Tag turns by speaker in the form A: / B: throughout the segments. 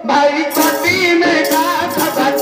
A: भाई पति में का खबर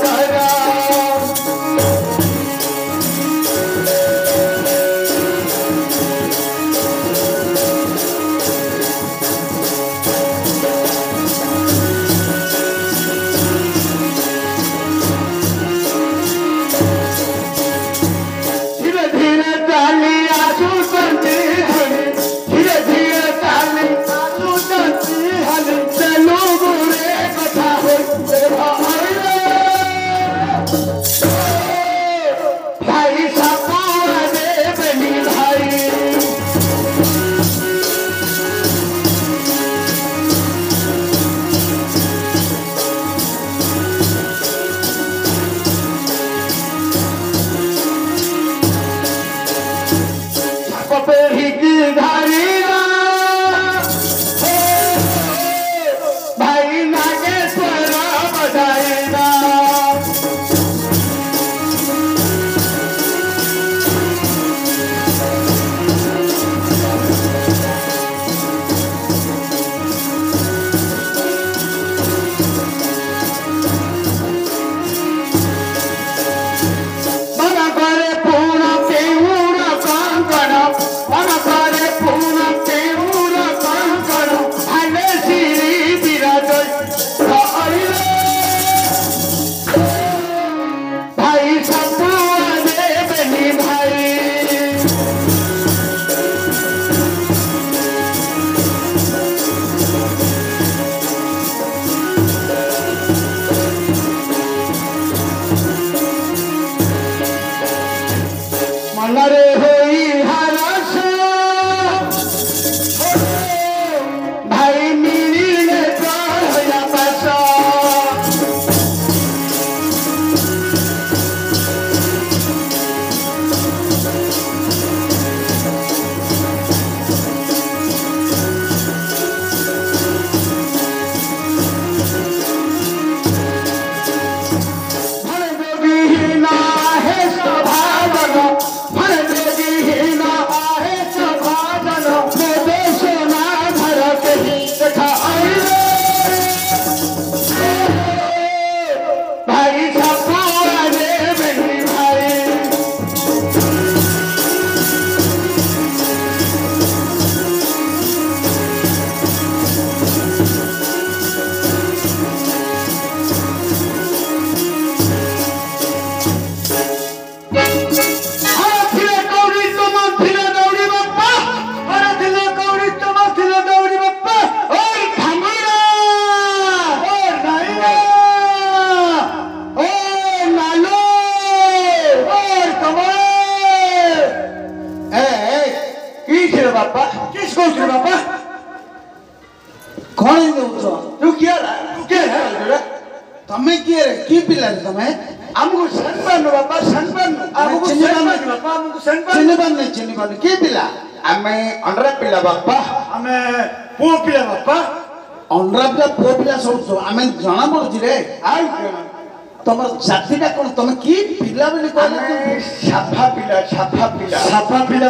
B: तमर जाति का कौन तुम की पिला बोली कहले
A: साफा पिला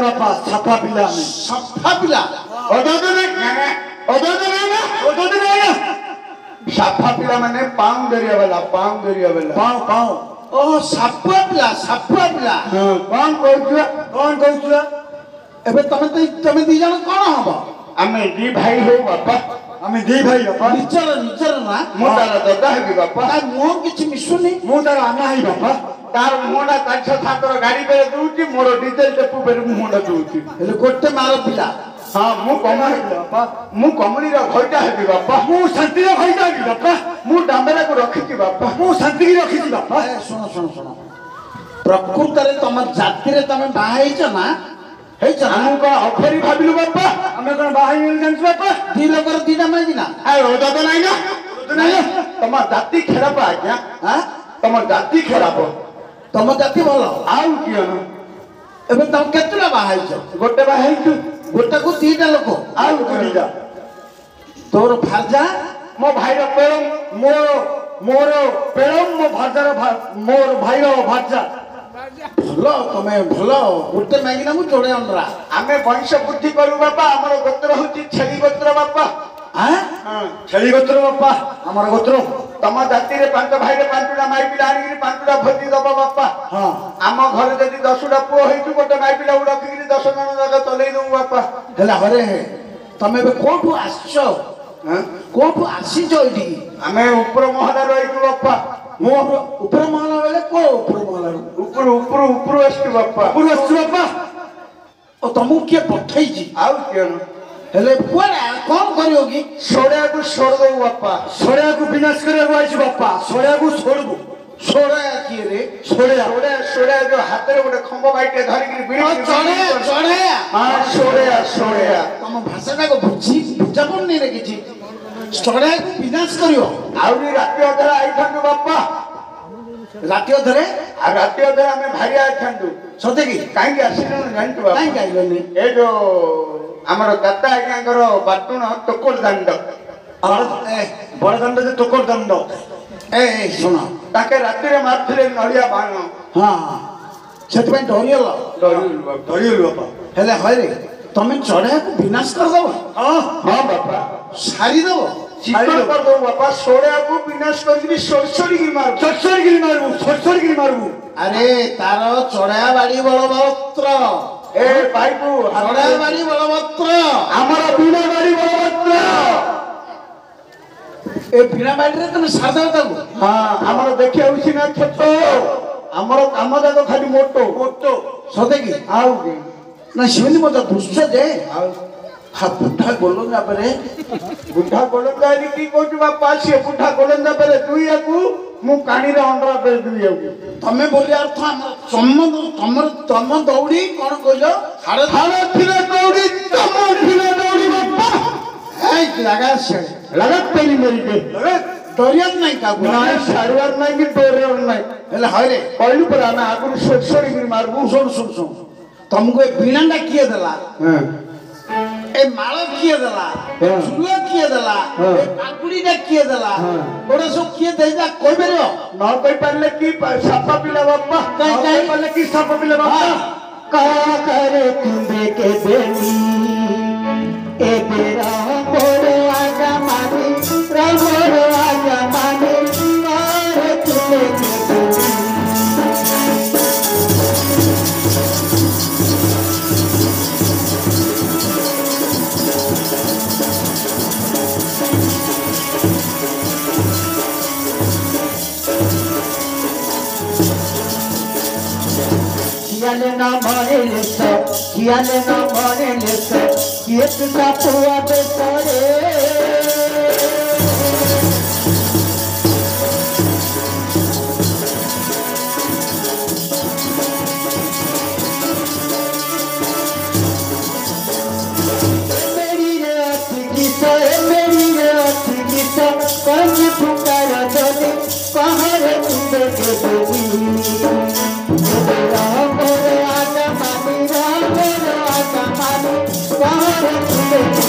A: बापा साफा पिला साफा पिला माने पांव दरिया वाला पांव
B: ओ साफा पिला
A: हां कौन कहू
B: एबे तमे दी जण कोन हबो
A: आमे दी भाई हो बापा आमे दी भाई बापा
B: निचर ना
A: मोटार दादा हेबी बापा
B: आ मो किछि मिसुनी
A: मोटार आना है बापा तार मोडा काछ थातर गाड़ी पे दूची मोर डीजल टेपू पे मोडा दूची
B: हेले गोटे मारो पिला
A: हां मु कमणी बापा मु कमणी रो घइटा हेबी बापा मु शांति रो घइटा हेबी बापा मु डांबरा को रखिची बापा मु शांति की रखिची बापा
B: सुनो प्रकृत रे तम जाति रे तमे बाहाई छ ना हे छ
A: हम को अखरी भाबिलु बापा हमें कोन बाहाई मिल जानछ बापा
B: दी लोकर दीना माजी ना
A: आ रोदा तो नाही ना तम जाति खराब आज्ञा हां तम जाति खराब
B: तम जाति भलो
A: आउ कियो न
B: एबे तम केतला बाहाई छ
A: गोटे बाहाई छु
B: गोटे को तीटा लोक
A: आउ दुरीजा
B: तोर फारजा
A: मो भाई रो पेरम मोर पेरम मो भाजार मोर भाई रो भाजा
B: भलो तमे भलो गोटे मागिना मु जोड़े अनरा
A: आमे वंश बुद्धि करू बापा हमर गोत्र होची छेली गोत्र बापा छेली गोत्र बापा आमर गोत्र तम जाति रे पांच भाई रे पांचटा माई पिला आनी पांचटा भोजी दबा बापा हां आम घर जदी 10टा पुओ होइछु गोटे माई पिला रखि 10 जन जागा चलै दउ बापा
B: हेला हरे तमे बे कोठु आछो कोठु आसी जोइडी
A: हमें ऊपर महला रहिछु बापा
B: मो ऊपर महला बेले को ऊपर महला
A: ऊपर ऊपर ऊपर आछी बापा
B: ऊपर आछी बापा ओ तमु के पठै जी
A: आउ केन
B: हेले कोरा कोन करियोगी
A: सोड़िया को छोड़ दो बापा
B: सोड़िया को विनाश करे आइछु बापा सोड़िया को छोड़बो सोड़िया की रे सोड़िया
A: सोड़िया सोड़िया जो हाथ रे गोटे खंबो बाइटे धरि कि बिना
B: सोड़िया सोड़िया
A: हां सोड़िया सोड़िया
B: तम भाषा को बुझा कोन नहीं रे किछि सोड़िया को विनाश करियो
A: आउरी राति अधर आइथानु बापा
B: राति अधरे
A: आ राति अधर हमें भारी आइथानु
B: सते की
A: काई आसिनु जानतु बापा
B: काई आइलोनी
A: ए जो हमर दाता आज्ञाकर बाटुण टोकोर दंड
B: बड़ दंड जे टोकोर दंड ए सुन
A: ताके राति रे मारथिले नड़िया बाण
B: हां सेत पे डरियल बापा हेले हरे तमे चढ़ा को विनाश कर दो हां
A: हां बापा
B: सारी दो
A: चिकन कर दो बापा सोड़िया को विनाश करबी सरसरी की मारबू
B: अरे तारो चढ़ा बाड़ी बलवत्र
A: ए भाईबू
B: चढ़ा बाड़ी बलवत्र
A: हमरा बिना बाड़ी बलवत्र
B: ए बिना बाड़ी रे तमे सादा ताको
A: हां हमरा देखिया उसी ना छोट हमरा काम जाको खाली मोटो
B: सते की
A: आउ की
B: ना शिवनी मत दुष्ट जे हा बुढ़ा गोलंगा परे
A: बुढ़ा गोलंगा की कोचु बापा से बुढ़ा गोलंगा परे तुई याकू मु कानी रे अंडरा पे दुई याकू
B: तमे बोली अर्थ हमर तम दौड़ी कोन कइलो हाड़े
A: थिले दौड़ी तम थिले दौड़ी बापा
B: ए लगा से
A: लगत पेली मेरी के लगत
B: डरियत नहीं का
A: ना सारवार नहीं कि डरियत नहीं
B: हेले हरे
A: कहलु पर ना आगु सोसोरी गिर मारबू
B: सुन तुमको ए बीणांडा किए देला
A: हां
B: ए माळ किए देला झुलो किए देला ए पाकुड़ीडा किए देला ओरा सब किए देजा कोइ बेरो
A: न कोइ परले की सापा पिला बापा
B: काई
A: परले की सापा पिला बापा
B: का करे तुंबे के बेनी ए बेरा मोर आगा मानी मोर आगा मानी मारे तुंबे के कियाले ना मारे लेसा कियाले ना मारे लेसा कियत का पुआ बेसारे मेरी रात की सा कंज पुकारा दे पहाड़ तुंबे के देवी राम आगा मानी पहाड़ तुंबे के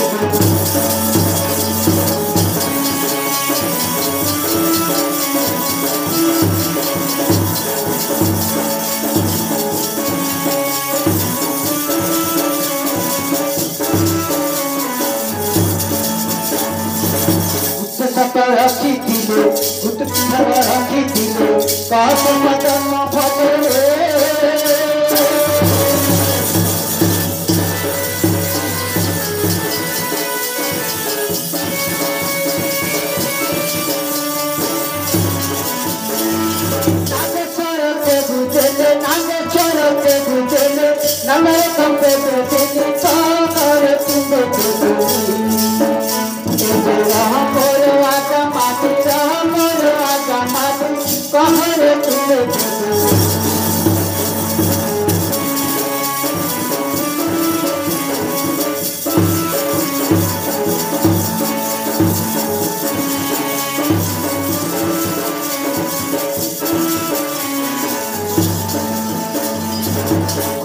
B: रखी दिले रखी दिले काश मदन फटे गुजले नमे कंपे बेटे सागर तुंबे राम मोर आगा माटी राम मोर आगा माटी कहरे तुंबे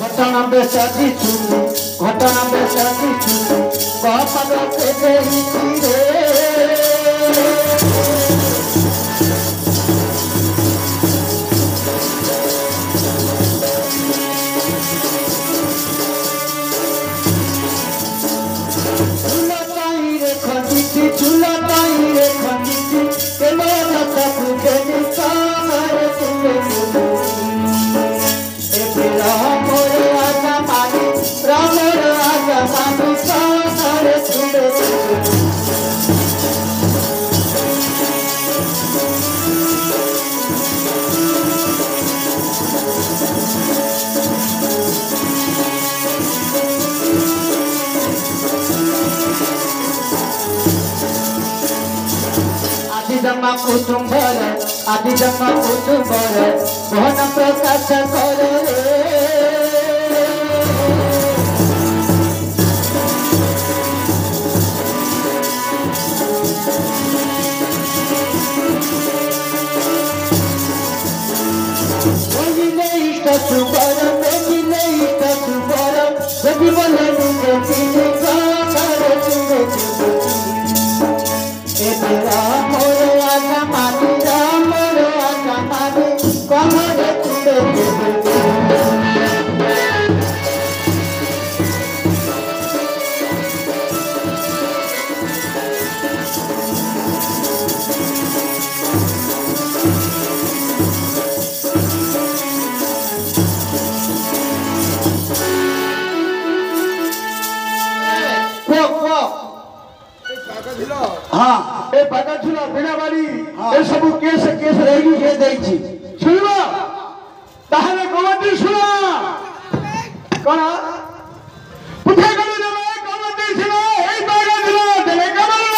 B: घटना बेसादी चुनी घटना बेसादी चुनी कपल के देही रे
C: आदि जमा कुटुंबर आदि जमा कुटुंबर मोहन प्रकाश कर इष्ट सुबर इष्ट सुबर यदि बोले राम आजा मानी राम आजा मानी कमरे
B: हाँ
A: ए पाका छुला बिना बाड़ी
B: हाँ।
A: ए सब केस केस रहेगी के देइछि सुनबा ताहले कमती सुना कोन पुठे गले देले कमती सुना ए पाका छुला देले कमल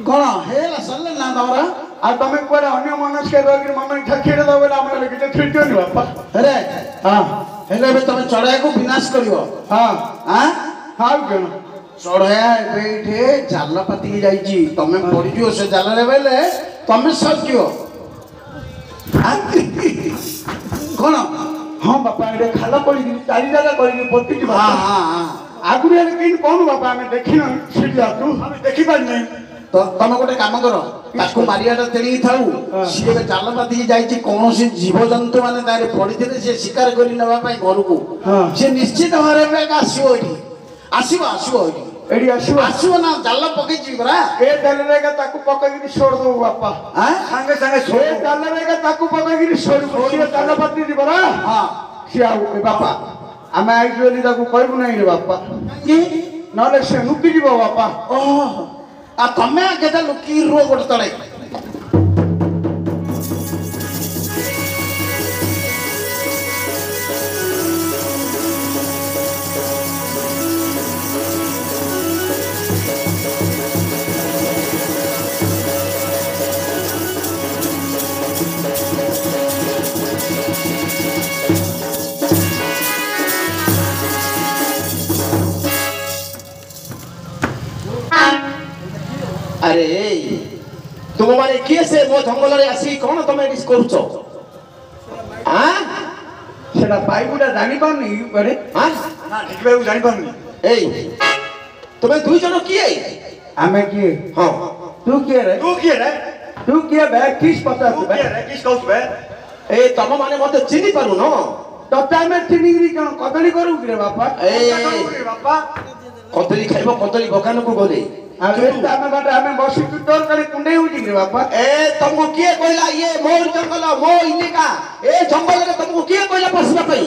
B: कौन हेला सल्ले ना दवरा
A: आ तमे कोरा अन्य मानस के रोगी मन इच्छा खेड़ दो बेला हमरा लगे जे छिटो नि बापा
B: अरे
A: हां
B: हेले बे तमे चढ़ाई को विनाश करियो
A: हां
B: हां
A: हाउ केन
B: चढ़ाया बेठे जाला पति की जाईची तमे पड़ी जियो से जाला रे बेले तमे सब कियो कौन
A: हां बापा एडे खाला पड़ी चारी जगह करी पति की
B: हां
A: बापा
B: हां हां
A: आगुरे लेकिन कोन बापा हमें देखि न छिड़िया तू हमें देखि पार नहीं
B: तो तमे गोटे काम करो ताको मारियाटा तेणी थाउ सीए जाल पाती जाईची कोनोसी जीव जंतु माने तारे पड़ीथिले से शिकार करी नबा पई घर को से निश्चित भारे में आसीओ एठी आसीबो आसीबो एठी
A: एडी आसु
B: आसीबो ना जाल पकई छी बरा
A: ए दलरेगा ताकू पकई छोड़ दो बापा
B: हां
A: संगे संगे छोड़ दलरेगा ताकू पकई छोड़ दो से दल पाती दी बरा
B: हां
A: से आउ बापा आमे आइजोली ताकू कहबु नहीं रे बापा
B: की
A: नले से नुकी जीवो बापा
B: ओह आ तमे केटा लुकी रो गोटे तळे अरे तुम माने किए से मो जंगल रे आसी कोन तमे डिस करूछो हां
A: सेटा पाइबुडा जानि पानी करे
B: हां
A: ना देखबे जानि पानी
B: ए तुमे दुई जन किए
A: आमे की
B: हां
A: तू के रे तू के बे किस पता तू बे
D: किस कहू बे
B: ए तम माने मते चिनी पारु न
A: तता में चिनिगिरी कोन कदली करू रे बापा
B: ए
A: बापा
B: कदली खाइबो कदली बगान को गले
A: आमे तामे बाटे आमे बसी तू तोर करे कुंडे होजी रे बापा
B: ए तुमको किए कहला ये मोर जंगल मो इनेका ए जंगल रे तुमको किए कहला पसना पई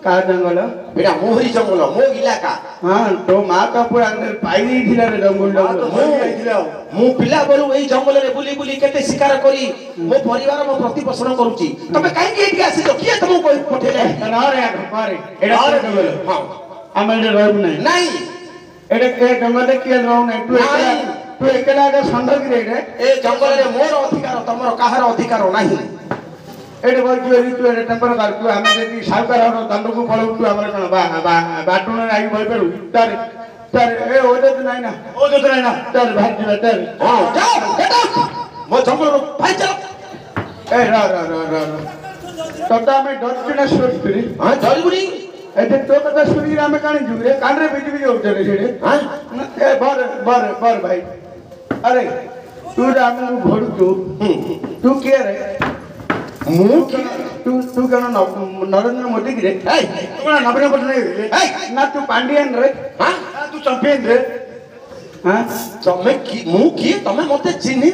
A: का जंगल
B: एटा मोहरी जंगल मो इलाका
A: हाँ तो माँ का पूरा पाई नहीं थिला रे जंगल
B: मु पिला बरु एई जंगल रे बुली बुली केते शिकार करी मो परिवार मो प्रतिपोषण करूची तमे काई के एठी आसी जो किए तुमको कोई पठेले
A: ना रे करे एडा जंगल
B: हां
A: आमे रे रहू नहीं
B: नहीं
A: एडा के जंगल के रहू नहीं तू एकला का संदर्भ रे
B: ए जंगल रे मोर अधिकार तमरो काहार अधिकार नाही
A: एडे बोलती रे तू एडे टेम्पर कर तू आमे जदी सावकार और दंड को पळौ तू हमर कोन बाटुन आई भई पेरु तार तार ए ओदे नहीं ना ओदे नहीं ना तार भाग दिला तार
B: हां जाओ गेट आउट मो जंगल रो भाई चलो
A: ए रा तता में डटकिना शोट करी
B: हां जलबुनी
A: एते तो कथा सुनी रामे काणी जुगरे कांडरे बिजली जो उठे छेड़े
B: हां
A: ए बर भाई अरे तू रामे को भोडू तू के रे
B: मु की
A: तू कन नरेंद्र मोदी की रे
B: ए
A: तू ना नबीन पटनायक रे
B: ए
A: ना तू पांडियन रे
B: हां
A: तू चैंपियन रे हां
B: तमे की मु की तमे मते चिन्हि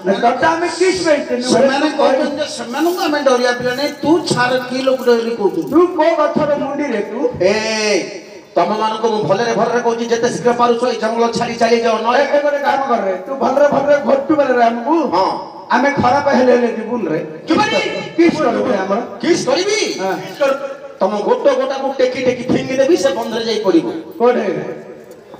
B: न
A: कटा में किस बैठे
B: सेमाने कहन जे सेमानु का में डरिया पिला नै तू छार की लोक डरी कहू
A: तू को गथर मुंडी रे तू
B: ए तम मान को भलरे भलरे कहू जेते शीघ्र पारु छ जंगल छाड़ी चली जाओ न
A: ए करे काम कर रे तू भलरे घोटू बेले रे हमकू
B: हां
A: आमे खराब हेले जीवन रे किस करबे हमर
B: किस करबी
A: हां
B: तम गोटो गोटा को टेकी टेकी फिंगी देबी से बंद रे जाई पड़िबो
A: कोडे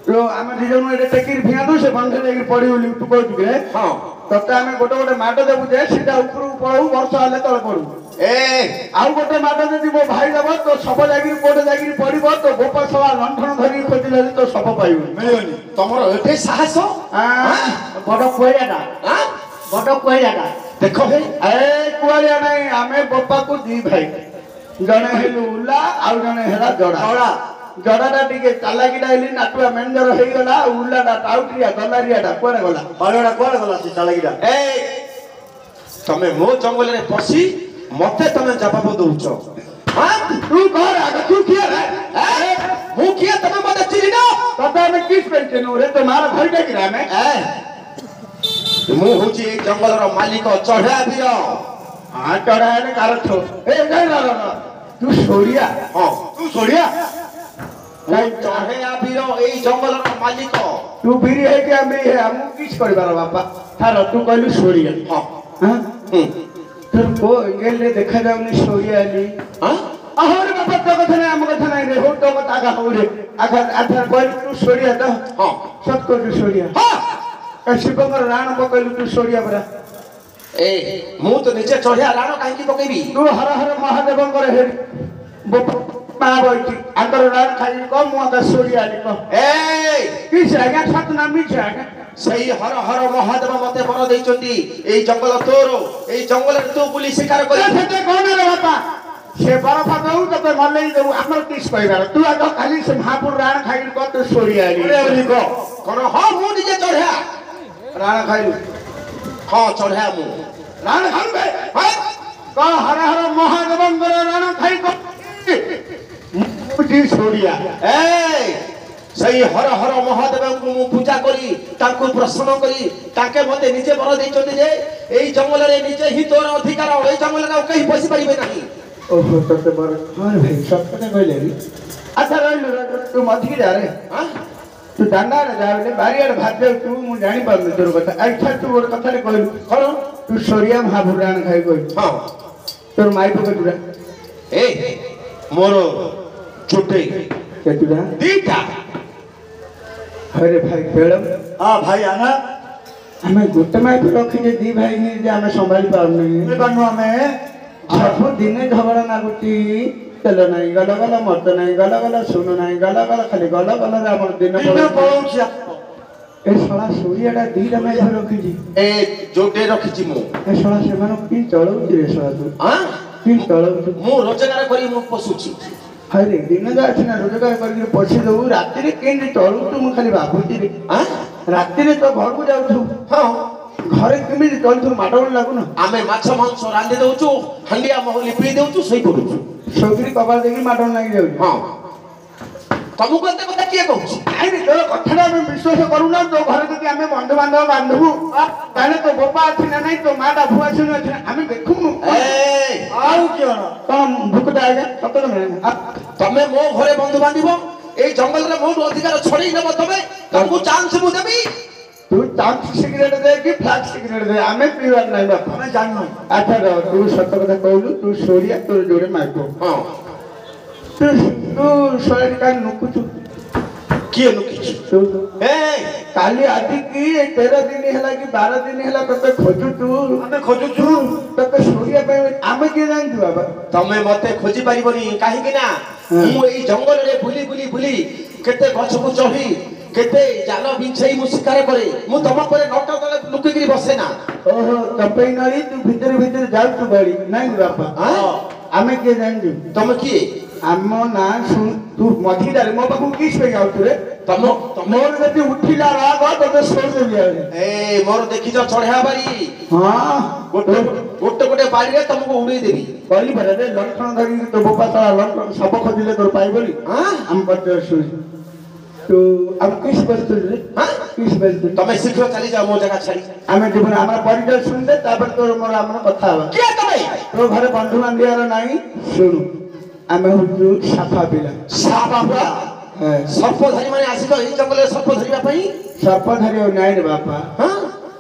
A: तो आमे दिजन एटे टेकी फिंगा दो से बंद रे जाई पड़ी बोली तू कहू के
B: हां
A: तते आमे गोटे गोटे माटो देबु जे सीधा ऊपर पळू वर्ष आले तळ पड़ू
B: ए
A: आउ गोटे माटो देबी मो भाई देब तो सब जागिर कोडे जागिर पड़िबो तो गोपाल सभा लंठन धरी खोजिले तो सब पाइबो मिलियोनी
B: तमरो एते साहस
A: हां बड़ कोइयाटा
B: हां
A: बड़ कोइयाटा
B: देखो हे
A: ए कुआरिया नहीं आमे बापा को दी भाई जने हेलु उला आउ जने हेला जड़ा जड़ाटा टिके चालाकी डाइली नाटुआ मेंजर हेई गला उलाटा टाउटिया दलारियाटा कोने गला बालोटा कोने गला से चालाकीटा
B: ए तमे मो जंगल रे पसी मते तमे जवाब दउछो हां
A: तू घर आगे तू किया रे
B: ए मु किया तमे मते चिनी न
A: पता में किस पेंटे नो रे तुम्हारा घर के गिरा में
B: ए मु होची ए जंगल रो मालिक चढ़ा बिरो
A: हां चढ़ा है कार छो ए नहीं ना तू सोरिया
B: हां
A: तू सोरिया
B: नहीं चढ़े आबिरो ए जंगल रो मालिक
A: तू बिरी है कि हम है हम किस करबार बापा थार तू कहलु सोरिया
B: हां
A: हां तर को एंगल रे देखा जाउनी सोरिया आली
B: हां
A: अहर बापा तो कथा नहीं हम कथा नहीं रे हो तो कथा का हो रे आखा आखा बोल तू सोरिया तो
B: हां
A: सत को तू सोरिया
B: हां
A: ए शिवंगर राण पकइलु तू सोरिया बरा
B: ए मु तो नीचे चढ़िया राणो काहे की पकेबी
A: तू हर हर महादेवंगर हे मा बोलती अंदर राण खाई को मु का सोरिया आली को
B: ए
A: किस आज्ञा सत नामी छ आज्ञा
B: सही हर हर महादेव मते बर देइचंती ए जंगल तोरो ए जंगल रे तू पुलिस शिकार कर
A: सेते कोन रे बापा से बरफ दउ तते मल्लै दउ हमर किस कहबार तू आग खाली से महापुर राण खाई को तो सोरिया आली
B: अरे बोली को कोन हां मु नीचे चढ़िया
A: राण खाई
B: हां चढ़िया मु
A: राण खाई हां को हर हर महादेवंगर राण खाई को मुजी सोरिया
B: ए सही हर हर महादेव को मु पूजा करी ताको प्रसन्न करी ताके मते नीचे बर देइचंती जे एई जंगल रे नीचे ही तोर अधिकार एई जंगल रे कहीं बसी परिबे नाही
A: ओहो तते बर हां भाई सपने कहले री अच्छा रहलो तू मथि जा रे
B: हां
A: तू दांडा रे जावले बारियाड भात दे तू मु जानि पार तोर कथा अच्छा तू और कथा रे कहलु करो तू सोरिया महापुराण खाई कोई
B: हां
A: तोर माई पके तुरा
B: ए मोरो छुटे
A: के तुरा
B: दीटा
A: अरे भाई बेलम
B: हां भाई आना
A: हमें गोटे माई पे रखी जे दी भाई ने जे हमें संभाली पार नहीं
B: कनु हमें
A: सब दिने झगड़ा ना गुटी चलो नहीं गला गला मत नहीं गला गला सुनो नहीं गला गला खाली गला गला रे हमर दिन
B: पळौछिया
A: ए साला सूर्यडा दीटा में घर रखी जी
B: ए जोटे रखिची मु
A: ए साला से मानो की चलो रे साला तू
B: हां
A: की चलो
B: मु रोजगार करी मु पसुची
A: अरे दिन जा छिना रोजगार करके पछी दउ रात्रि रे केन चलू तू म खाली बाबूती रे
B: हां
A: रात्रि रे तो घर को जाउ तू
B: हां
A: घरे केमि चल तू माडोल लागु ना
B: आमे माछ मांस रांधि दउचु हंडिया महली पी देउचु सही पडुचु
A: सगरी कबाल देखि माडोल लागि जाउ
B: हां तमु कोते कथा किए कहू
A: आई रे तो कथडा में विश्वास करू ना तो घर के हमें बंद बंधु बांधव बांधव ताले तो बापा अछि ना नहीं तो माटा भुआ सुन अछि हमें देखु
B: ए
A: आउ क्यों कम भुकटा आगे पकड़ में
B: तमे मो घरे बंधु बांधिबो ए जंगल रे मोर अधिकार छड़े नबो तमे तुमको चांस मु देबी
A: तू चांस सिगरेट दे कि फ्लैग सिगरेट दे हमें पीवार नहीं बाप हमें जानू अच्छा रो तू सत्य କଥା कहलु तू सोरिया तोर जोड़े माइको
B: हां
A: तू सोरिया का नुकुचु
B: किए नुकिछु
A: तू
B: ए
A: काली आदि की 13 दिन हैला कि 12 दिन हैला तते खोजु तू
B: हमें खोजु छु
A: तते सोरिया पे हमें के जान तू बाबा
B: तमे मते खोजी परिबनी काहे कि ना मु एई जंगल रे बुली बुली बुली केते गछ को चढ़ी केते जाल बिछई मु शिकार करे मु तम परे नट तले लुकी गिरी बसे ना
A: ओहो तपई नरी तू भीतर भीतर जाउ तू बड़ी नहीं बाबा
B: हां
A: हमें के जान तू
B: तम की
A: आमो ना सुन तू मधीदार मो बाबू किस पे जाउ तू रे
B: तम
A: मोर जति उठिला राग तते सोर दे बिया
B: ए मोर देखि जो चढ़िया बारी
A: हां
B: गोटे गोटे बारी रे तुमको उड़े देबी
A: कहली बरे रे लक्षण धरी तो बापा साला लक्षण सब खोजिले तोर पाई बोली
B: हां
A: हम पत्ते सुन तो अब किस बस्तु रे
B: हां
A: किस बस्तु
B: तमे शीघ्र चली जाओ मो जगह छाड़ी
A: आमे जीवन हमरा परिचय सुन दे तापर तोर मोर हमर कथा हवा
B: के तमे
A: तो घरे बंधु बांधियार नाही सुन आमे हुजु साफा पिला
B: सापा पूरा सर्प धरी माने आसी ए जंगल रे सर्प धरिबा पई
A: सर्प धरियो नाही रे बापा
B: हां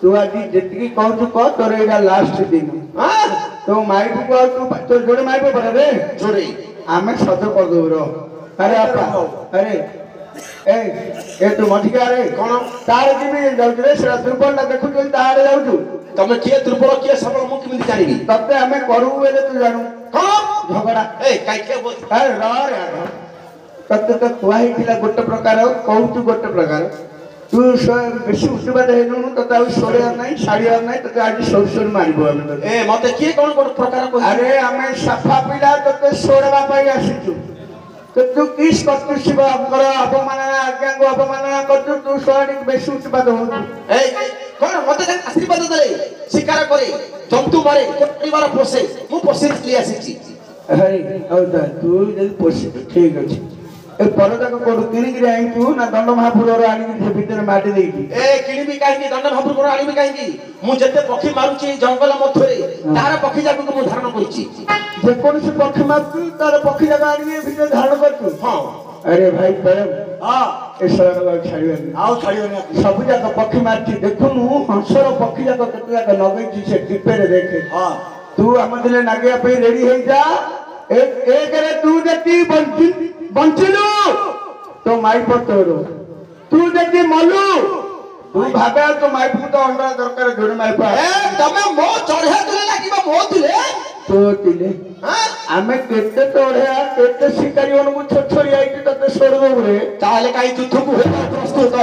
A: तू आज जेतकी कहू कह तोर एटा लास्ट दिन
B: हां
A: तो माइक को तू तो जोड़े माइक पर रे
B: जोड़े
A: आमे सद कर दो रो अरे आपा अरे ए तू मठिका रे
B: कोन
A: तार जीबी जाउ रे से दुर्बल ना देखु तू तार जाउ
B: तमे के दुर्बल के सबल मु केमिति जानिबी
A: तते हमें करू बेले तू जानू
B: कोन
A: झगड़ा
B: ए काई के बोल
A: अरे रे यार तते तो कुआही थिला गोटे प्रकार कहू तू गोटे प्रकार तू बेसी उठबा हेनु तते आ सोरे नाही साड़ी नाही तते आज सोर मारिबो हमें
B: ए मते के कोन कोन प्रकार को
A: अरे हमें सफा पिला तते सोरबा पाई आसीचु तो तू किस करतु शिव कर अपमानना आज्ञा को अपमानना करतु तू सोरी बेसी उठबा दो
B: ए कोन मते आशीर्वाद दे शिकार करे जंतु मारे परिवार पोसे मु पोसे ले आसीची
A: अरे औदा तू जदी पोसे ठीक अछि ए परदा को कोड किनि गिरे आई तू ना दंड महापुर रो आनी के भीतर माटी देई
B: ए किनिबी काहे दंड महापुर को आनीबी काहे मु जते पक्षी मारुची जंगल मथरे तार पक्षी जाको को मु धारण करिची
A: जे कोन से पक्षी मारतु तार पक्षी जगह आनी भीतर धारण करतु
B: हां
A: अरे भाई प्रेम हां ए सरा छाड़िबे आउ छाड़िबे सब जाक पक्षी मारती देखुनु हंसर पक्षी जाक केतला का नगई से टिपे रे देखे हां तू हमदले नागिया पे रेडी हे जा एक रे तू जति बंचिलु तो माई पतरो तू जति मलु तू भागा तो माई पुत अंडा दरकार जोड़े माई पा
B: ए तमे मो चढ़े दिले लागिबा मो दिले
A: तो दिले
B: हां
A: आमे केते तोड़े केते शिकारी को छोछोरी आई तते छोड़ दो रे
B: ताले काई युद्ध को प्रस्तुत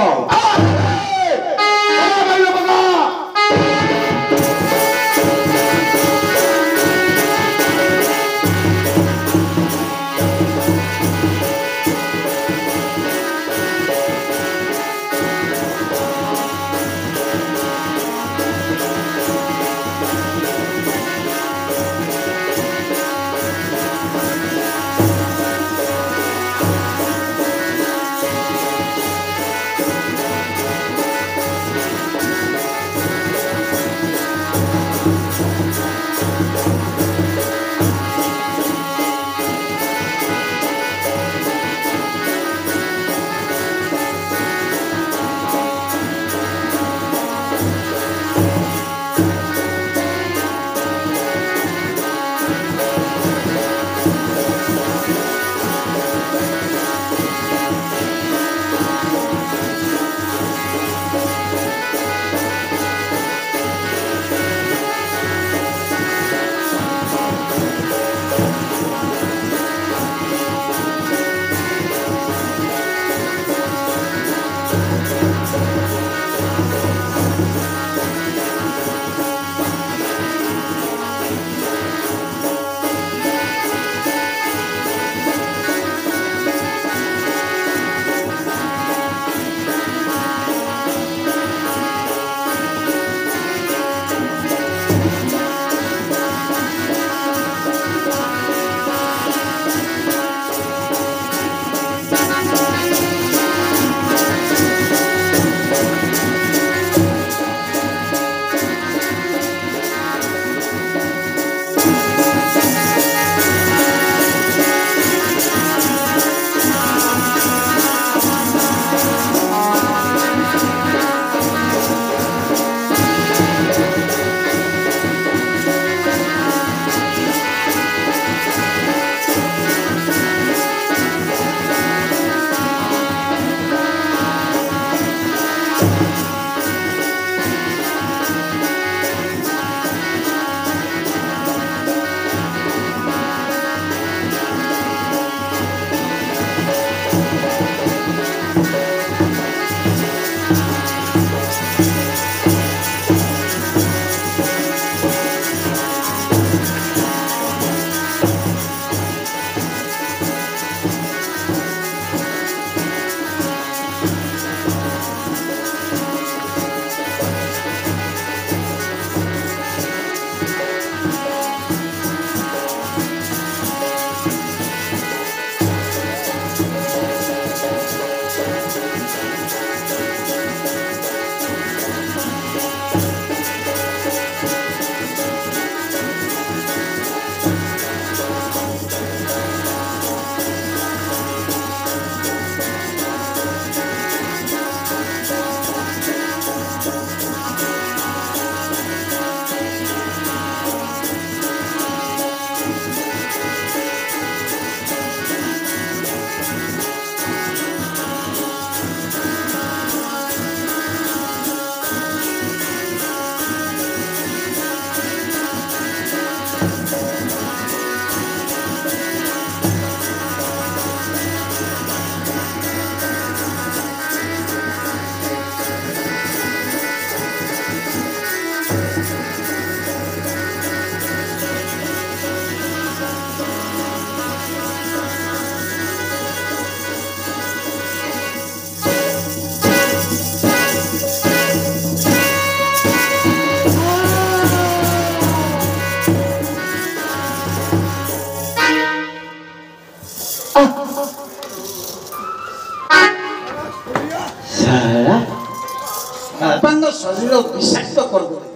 B: ଶରୀର ବିଷାକ୍ତ କରିଦେବେ।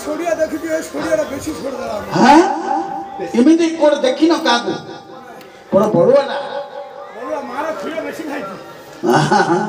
D: सोडिया देखी दिए सोडिया बेसी छोड़ दे
B: हां एमिति कोड देखिन कागु कोड बडुआ ना
D: बोलवा मारा खिया बेसी खाई
B: हां हां